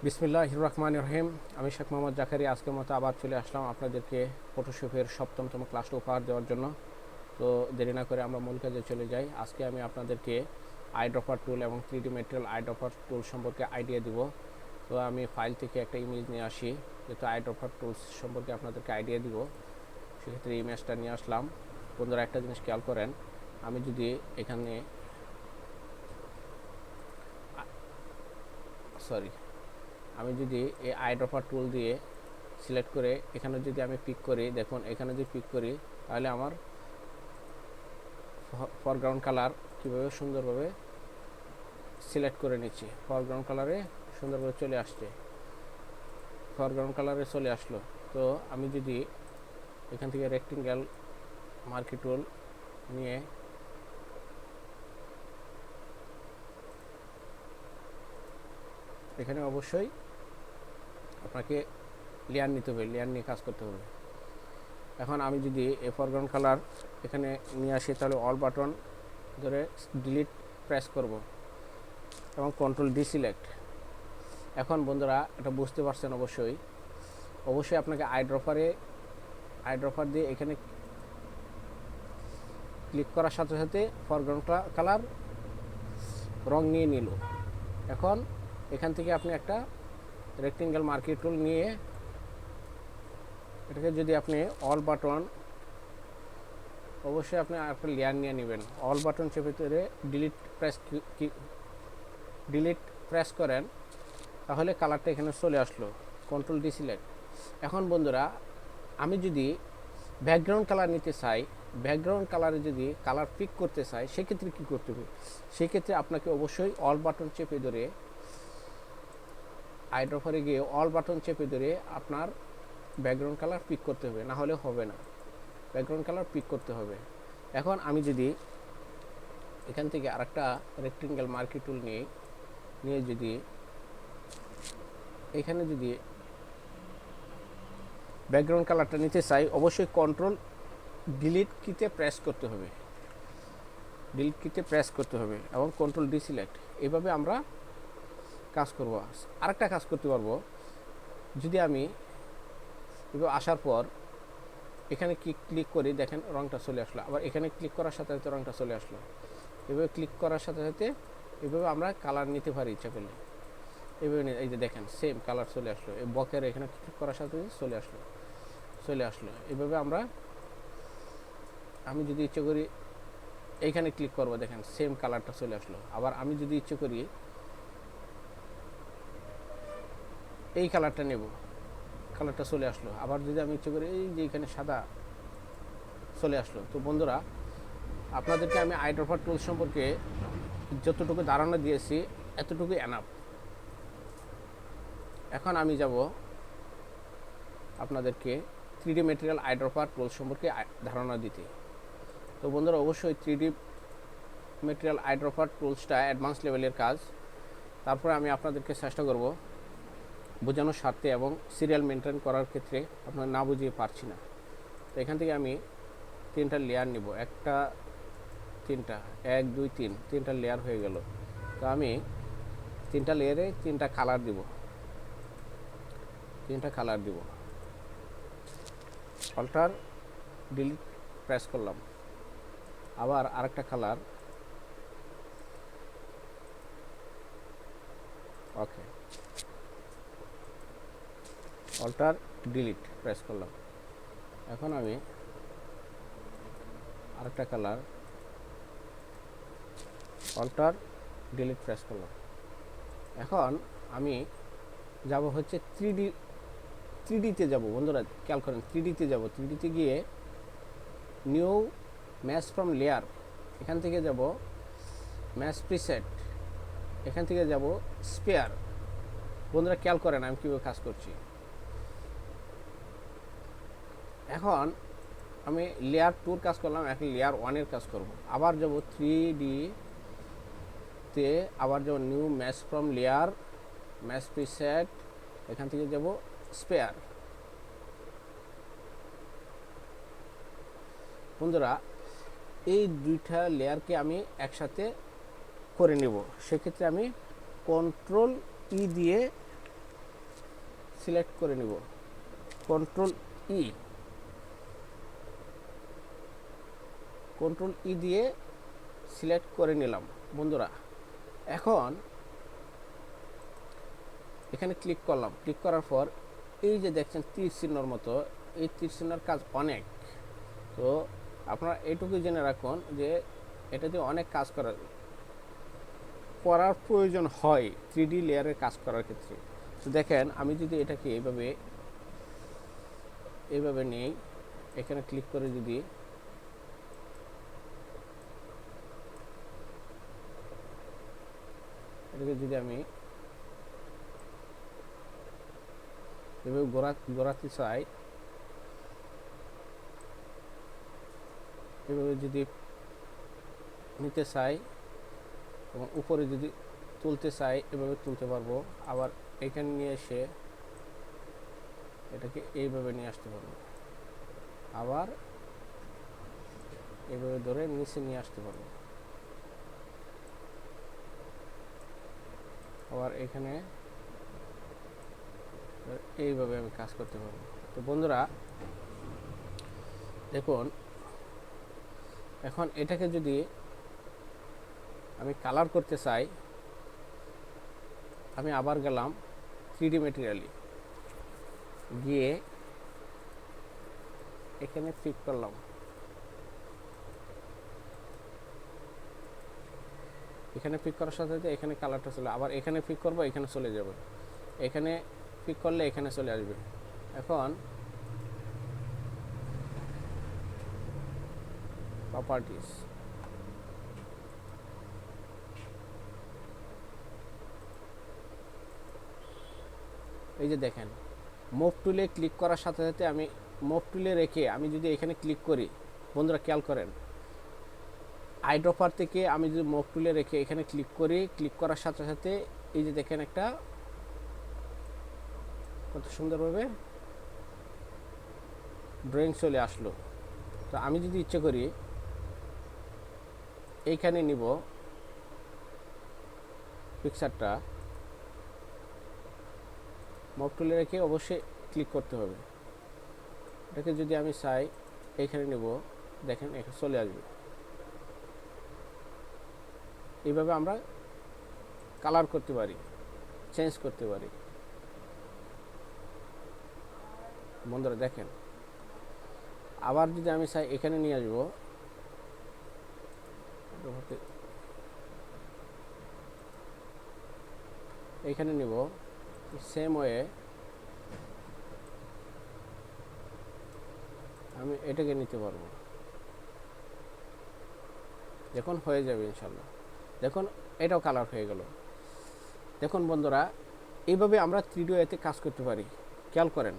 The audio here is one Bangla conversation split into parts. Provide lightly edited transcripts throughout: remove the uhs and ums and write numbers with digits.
বিসমিল্লাহির রহমানির রহিম। আমি শেখ মোহাম্মদ জাকারিয়া আজকের মতো আবার চলে আসলাম আপনাদেরকে ফটোশপের ৭ম ক্লাসটা উপহার দেওয়ার জন্য। তো দেরি না করে আমরা মূল কাজে চলে যাই। আজকে আমি আপনাদেরকে আইড্রপার টুল এবং 3D ম্যাটেরিয়াল আইড্রপার টুল সম্পর্কে আইডিয়া দিব। তো আমি ফাইল থেকে একটা ইমেজ নিয়ে আসি, যেহেতু আইড্রপার টুলস সম্পর্কে আপনাদেরকে আইডিয়া দিব, সেক্ষেত্রে ইমেজটা নিয়ে আসলাম। বন্ধুরা একটা জিনিস খেয়াল করেন, আমি যদি এখানে আমি যদি এই আইড্রপার টুল দিয়ে সিলেক্ট করে এখানে যদি আমি পিক করি, দেখুন এখানে যদি পিক করি তাহলে আমার ফরগ্রাউন্ড কালার কীভাবে সুন্দরভাবে সিলেক্ট করে নিচ্ছি। ফরগ্রাউন্ড কালারে সুন্দরভাবে চলে আসছে, ফরগ্রাউন্ড কালারে চলে আসলো। তো আমি যদি এখান থেকে রেক্টেঙ্গেল মার্কি টুল নিয়ে এখানে অবশ্যই আপনাকে লেয়ার নিতে হবে, লেয়ার নিয়ে কাজ করতে হবে। এখন আমি যদি এই ফরগ্রাউন্ড কালার এখানে নিয়ে আসি, তাহলে অল বাটন ধরে ডিলিট প্রেস করব এবং কন্ট্রোল ডি সিলেক্ট। এখন বন্ধুরা এটা বুঝতে পারছেন অবশ্যই আপনাকে আইড্রপার দিয়ে এখানে ক্লিক করার সাথে সাথে ফরগ্রাউন্ড কালার রং নিয়ে নিল। এখন এখান থেকে আপনি একটা রেক্টেঙ্গেল মার্কি টুল নিয়ে এটাকে যদি আপনি অল বাটন, অবশ্যই আপনি একটা লেয়ার নিয়ে নেবেন, অল বাটন চেপে ধরে ডিলিট প্রেস করেন, তাহলে কালারটা এখানে চলে আসলো। Control D select. এখন বন্ধুরা আমি যদি ব্যাকগ্রাউন্ড কালার নিতে চাই, ব্যাকগ্রাউন্ড কালারে যদি কালার পিক করতে চাই, সেক্ষেত্রে কী করতে হবে? সেক্ষেত্রে আপনাকে অবশ্যই অল বাটন চেপে ধরে আইড্রপারে গিয়ে অল বাটন চেপে ধরে আপনার ব্যাকগ্রাউন্ড কালার পিক করতে হবে, না হলে হবে না। ব্যাকগ্রাউন্ড কালার পিক করতে হবে। এখন আমি যদি এখান থেকে আরেকটা রেক্টেঙ্গেল মার্কি টুল নিয়ে যদি এখানে যদি ব্যাকগ্রাউন্ড কালারটা নিতে চাই, অবশ্যই কন্ট্রোল ডিলিট কিতে প্রেস করতে হবে, ডিলিট কিতে প্রেস করতে হবে এবং কন্ট্রোল ডি সিলেক্ট। এইভাবে আমরা কাজ করব। আরেকটা কাজ করতে পারবো, যদি আমি এভাবে আসার পর এখানে ক্লিক করি, দেখেন রংটা চলে আসলো। আবার এখানে ক্লিক করার সাথে সাথে রংটা চলে আসলো। এভাবে ক্লিক করার সাথে সাথে এভাবে আমরা কালার নিতে পারি ইচ্ছা করলে। এভাবে এই যে দেখেন সেম কালার চলে আসলো, এই বকের এখানে ক্লিক করার সাথে চলে আসলো। এভাবে আমি যদি ইচ্ছে করি এইখানে ক্লিক করবো, দেখেন সেম কালারটা চলে আসলো। আবার আমি যদি ইচ্ছে করি এই কালারটা নেব, কালারটা চলে আসলো। আবার যদি আমি ইচ্ছে করি এই যে এখানে সাদা চলে আসলো। তো বন্ধুরা আপনাদেরকে আমি আইড্রপার টুল সম্পর্কে যতটুকু ধারণা দিয়েছি এতটুকু এনাফ। এখন আমি যাব আপনাদেরকে 3D ম্যাটেরিয়াল আইড্রপার টুল সম্পর্কে ধারণা দিতে। তো বন্ধুরা অবশ্যই 3D ম্যাটেরিয়াল আইড্রপার টুলসটা অ্যাডভান্স লেভেলের কাজ। তারপরে আমি আপনাদেরকে চেষ্টা করব বোঝানোর স্বার্থে এবং সিরিয়াল মেনটেন করার ক্ষেত্রে আপনার না বুঝিয়ে পারছি না। তো এখান থেকে আমি 3টা লেয়ার নিব, 1 2 3টা লেয়ার হয়ে গেল। তো আমি 3টা লেয়ারে 3টা কালার দিব, অল্টার ডিলিট প্রেস করলাম। আবার আরেকটা কালার, ওকে, অল্টার ডিলিট প্রেস করলাম। এখন আমি আরেকটা কালার, অল্টার ডিলিট প্রেস করলাম। এখন আমি যাব হচ্ছে 3Dতে যাব। বন্ধুরা খেয়াল করেন, 3Dতে যাব। 3Dতে গিয়ে নিউ ম্যাচ ফ্রম লেয়ার, এখান থেকে যাব ম্যাচ প্রিসেট, এখান থেকে যাব স্পেয়ার। বন্ধুরা খেয়াল করেন আমি কীভাবে কাজ করছি। এখন আমি লেয়ার 2 কাজ করলাম, এখন লেয়ার 1-এর কাজ করব। আবার যাব 3Dতে, আবার যাব new match from layer, match preset, এখান থেকে যাব স্পেয়ার। বন্ধুরা এই 2টা লেয়ারকে আমি একসাথে করে নেব। সেক্ষেত্রে আমি কন্ট্রোল ই দিয়ে সিলেক্ট করে নিব, কন্ট্রোল ই, কন্ট্রোল ই দিয়ে সিলেক্ট করে নিলাম বন্ধুরা। এখন এখানে ক্লিক করলাম, ক্লিক করার পর এই যে দেখছেন তীর চিহ্নর মতো, এই তীর চিহ্নর কাজ অনেক। তো আপনারা এইটুকু জেনে রাখুন যে এটা দিয়ে অনেক কাজ করার প্রয়োজন হয় 3D লেয়ারের কাজ করার ক্ষেত্রে। তো দেখেন আমি যদি এটাকে এইভাবে নেই, এখানে ক্লিক করে যদি এটাকে যদি আমি এভাবে ঘোরাতে চাই, এভাবে যদি নিতে চাই এবং উপরে যদি তুলতে চাই এভাবে তুলতে পারবো। আবার এখানে নিয়ে এসে এটাকে এইভাবে নিয়ে আসতে পারবো, আবার এইভাবে ধরে নিচে নিয়ে আসতে পারবো, আবার এখানে এইভাবে আমি কাজ করতে পারবো। তো বন্ধুরা দেখুন, এখন এটাকে যদি আমি কালার করতে চাই, আমি আবার গেলাম 3D ম্যাটেরিয়ালে, গিয়ে এখানে ক্লিক করলাম, এখানে ক্লিক করার সাথে সাথে এখানে কালারটা চলে, আবার এখানে ক্লিক করবো, এখানে চলে যাবে, এখানে ক্লিক করলে এখানে চলে আসবে। এখন প্রপার্টিজ, এই যে দেখেন মুভ টুলে ক্লিক করার সাথে সাথে আমি মুভ টুলে রেখে আমি যদি এখানে ক্লিক করি, বন্ধুরা খেয়াল করেন, আইড্রপার থেকে আমি যদি মুভ টুলে রেখে এখানে ক্লিক করি, ক্লিক করার সাথে সাথে এই যে দেখেন একটা কত সুন্দরভাবে ড্রয়িং চলে আসলো। তো আমি যদি ইচ্ছে করি এইখানে নিব পিকচারটা, মুভ টুলে রেখে অবশ্যই ক্লিক করতে হবে। এটাকে যদি আমি চাই এইখানে নিব, দেখেন এখানে চলে আসবে। এইভাবে আমরা কালার করতে পারি, চেঞ্জ করতে পারি। বন্ধুরা দেখেন, আবার যদি আমি চাই এখানে নিয়ে আসবো, এইখানে নিব, সেম ওয়ে আমি এটাকে নিতে পারবো, দেখুন হয়ে যাবে ইনশাল্লাহ। দেখুন এটাও কালার হয়ে গেল। দেখুন বন্ধুরা, এইভাবে আমরা 3D এতে কাজ করতে পারি, খেয়াল করেন।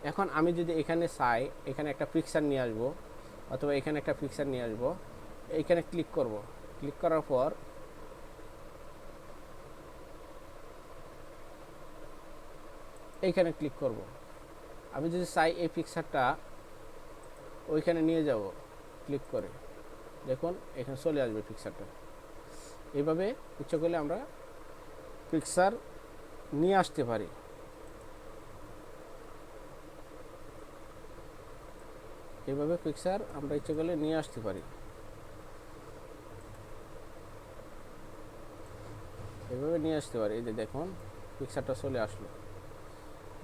এখন আমি যদি এখানে চাই এখানে একটা পিকচার নিয়ে আসবো, অথবা এখানে একটা পিকচার নিয়ে আসবো, এইখানে ক্লিক করব, ক্লিক করার পর এইখানে ক্লিক করব। আমি যদি চাই এই পিকচারটা ওইখানে নিয়ে যাব, ক্লিক করে দেখুন এখানে চলে আসবে পিকচারটা। এইভাবে ইচ্ছে করলে আমরা পিকচার নিয়ে আসতে পারি। এইভাবে পিকচার আমরা ইচ্ছে করলে নিয়ে আসতে পারি, এইভাবে নিয়ে আসতে পারি। এই যে দেখুন পিকচারটা চলে আসলো,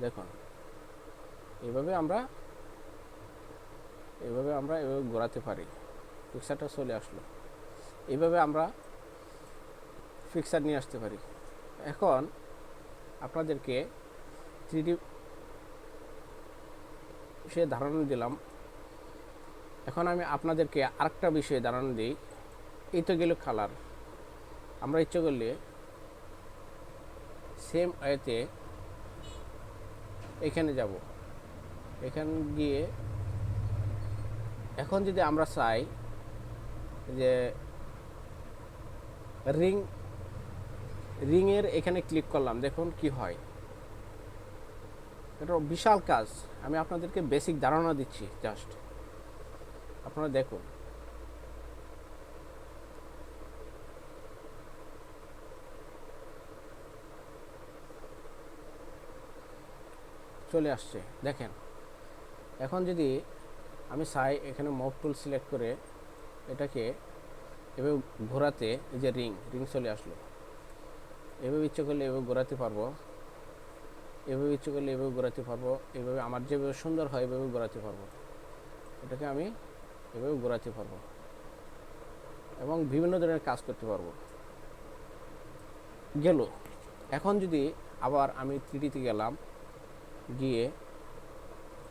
দেখুন এইভাবে আমরা এভাবে ঘোরাতে পারি, পিকচারটা চলে আসলো। এইভাবে আমরা পিকচার নিয়ে আসতে পারি। এখন আপনাদেরকে 3D সে ধারণা দিলাম, এখন আমি আপনাদেরকে আরেকটা বিষয়ে ধারণা দিই। এই তো গেল কালার। আমরা ইচ্ছে করলে সেম ওয়েতে এখানে যাব, এখানে গিয়ে এখন যদি আমরা চাই যে রিংয়ের এখানে ক্লিক করলাম, দেখুন কি হয়। এটা বিশাল কাজ, আমি আপনাদেরকে বেসিক ধারণা দিচ্ছি, জাস্ট আপনারা দেখুন। চলে আসছে দেখেন। এখন যদি আমি চাই এখানে মুভ টুল সিলেক্ট করে এটাকে এভাবে ঘোরাতে, এই যে রিং চলে আসলো, এভাবে ইচ্ছে করলে এভাবে ঘোরাতে পারবো, এভাবে ইচ্ছে করলে এভাবে ঘোরাতে পারবো, এভাবে আমার যেভাবে সুন্দর হয় এভাবে ঘোরাতে পারবো। এটাকে আমি এভাবে ঘোরাতে পারবো এবং বিভিন্ন ধরনের কাজ করতে পারবো। গেল। এখন যদি আবার আমি 3Dতে গেলাম, গিয়ে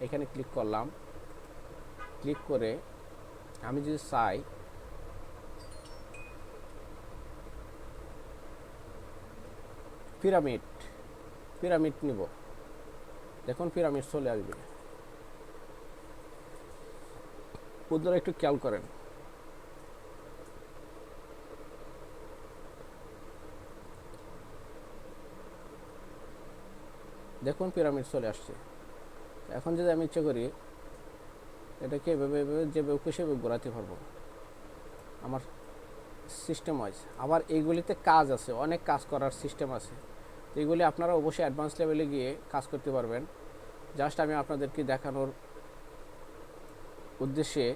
এখানে ক্লিক করলাম, ক্লিক করে আমি যদি চাই পিরামিড নিব, দেখুন পিরামিড চলে আসবে। বন্ধুরা একটু খেয়াল করেন, দেখুন পিরামিড চলে আসছে। এখন যদি আমি ইচ্ছে করি এটাকে এভাবে যেভাবে খুশি সেভাবে ঘোরাতে পারবো আমার সিস্টেম ওয়াইজ। আবার এইগুলিতে কাজ আছে, অনেক কাজ করার সিস্টেম আছে, এইগুলি আপনারা অবশ্যই অ্যাডভান্স লেভেলে গিয়ে কাজ করতে পারবেন। জাস্ট আমি আপনাদেরকে দেখানোর উদ্দেশ্যে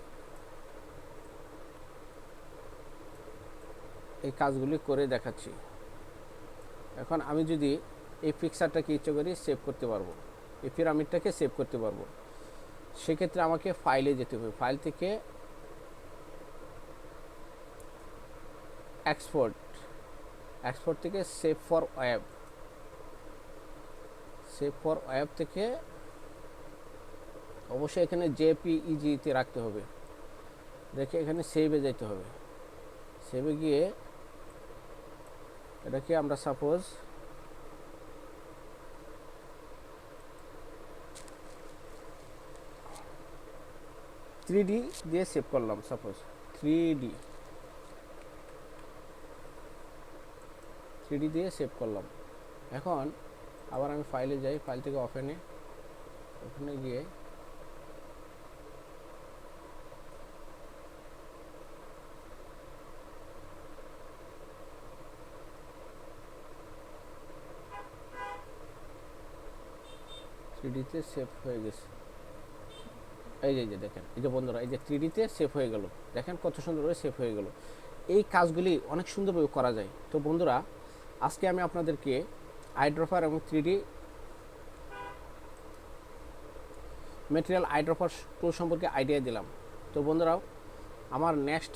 এই কাজগুলি করে দেখাচ্ছি। এখন আমি যদি এই পিকচারটাকে ইচ্ছে করি সেভ করতে পারবো, এই পিরামিডটাকে সেভ করতে পারবো। সেক্ষেত্রে আমাকে ফাইলে যেতে হবে, ফাইল থেকে এক্সপোর্ট থেকে সেভ ফর ওয়েব থেকে অবশ্যই এখানে জেপিইজিতে রাখতে হবে, রেখে এখানে সেভে যেতে হবে। সেভে গিয়ে এটাকে আমরা সাপোজ থ্রি দিয়ে সেভ করলাম, সাপোজ 3D দিয়ে সেভ করলাম। এখন আবার আমি ফাইলে যাই, ফাইল থেকে ওখানে গিয়ে থ্রিডিতে সেভ হয়ে গেছে। এই যে দেখেন, এই যে বন্ধুরা, এই যে 3Dতে সেভ হয়ে গেল, দেখেন কত সুন্দরভাবে সেভ হয়ে গেল। এই কাজগুলি অনেক সুন্দরভাবে করা যায়। তো বন্ধুরা, আজকে আমি আপনাদেরকে আইড্রপার এবং 3D ম্যাটেরিয়াল আইড্রপার টুল সম্পর্কে আইডিয়া দিলাম। তো বন্ধুরাও, আমার নেক্সট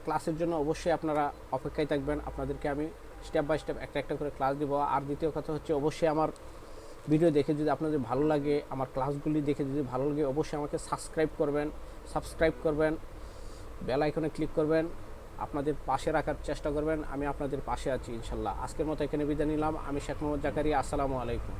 ক্লাসের জন্য অবশ্যই আপনারা অপেক্ষায় থাকবেন। আপনাদেরকে আমি স্টেপ বাই স্টেপ একটা করে ক্লাস দিব। আর দ্বিতীয় কথা হচ্ছে, অবশ্যই আমার ভিডিও দেখে যদি আপনাদের ভালো লাগে, আমার ক্লাসগুলি দেখে যদি ভালো লাগে, অবশ্যই আমাকে সাবস্ক্রাইব করবেন, বেল আইকনে ক্লিক করবেন, আপনাদের পাশে রাখার চেষ্টা করবেন। আমি আপনাদের পাশে আছি ইনশাল্লাহ। আজকের মতো এখানে বিদায় নিলাম। আমি শেখ মোহাম্মদ জাকারিয়া। আসসালামু আলাইকুম।